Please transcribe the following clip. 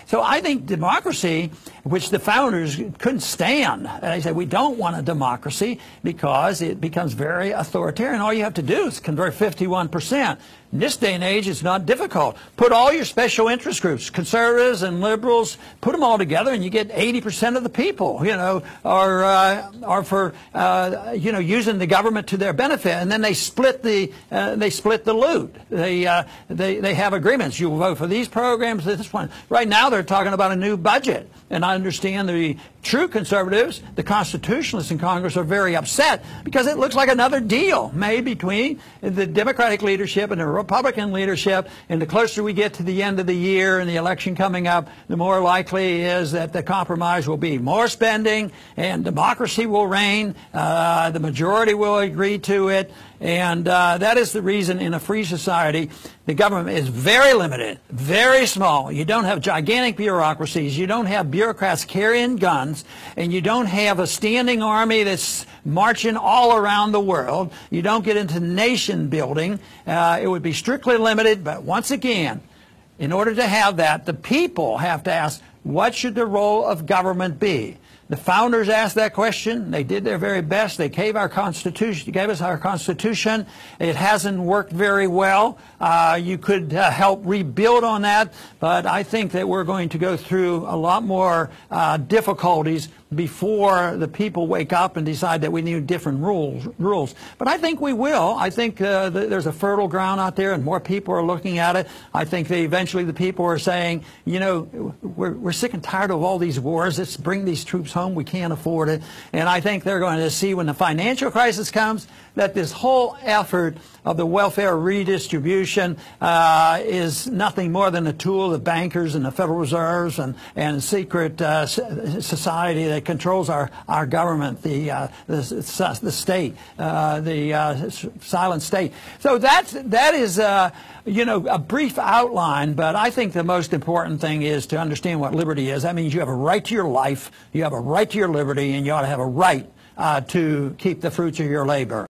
So I think democracy, which the founders couldn't stand, they said we don't want a democracy because it becomes very authoritarian. All you have to do is convert 51%. In this day and age, it's not difficult. Put all your special interest groups, conservatives and liberals, put them all together, and you get 80% of the people, are for using the government to their benefit, and then they split the loot. They have agreements. You will vote for these programs, this one. Right now, they're talking about a new budget, and I understand the true conservatives, the constitutionalists in Congress, are very upset because it looks like another deal made between the Democratic leadership and the Republican leadership, and the closer we get to the end of the year and the election coming up, the more likely is that the compromise will be more spending and democracy will reign. The majority will agree to it, and that is the reason in a free society the government is very limited, very small. You don't have gigantic bureaucracies, you don't have bureaucrats carrying guns, and you don't have a standing army that's marching all around the world. You don't get into nation building. It would be strictly limited, but once again, in order to have that, the people have to ask, what should the role of government be? The founders asked that question. They did their very best. They gave us our Constitution. It hasn't worked very well. You could help rebuild on that, but I think that we're going to go through a lot more difficulties before the people wake up and decide that we need different rules. But I think we will. I think there's a fertile ground out there, and more people are looking at it. I think that eventually the people are saying, we're sick and tired of all these wars. Let's bring these troops home. We can't afford it. And I think they're going to see when the financial crisis comes that this whole effort of the welfare redistribution is nothing more than a tool of the bankers and the Federal Reserves and secret society that controls our government, the state, the silent state. So that is a brief outline, but I think the most important thing is to understand what liberty is. That means you have a right to your life, you have a right to your liberty, and you ought to have a right to keep the fruits of your labor.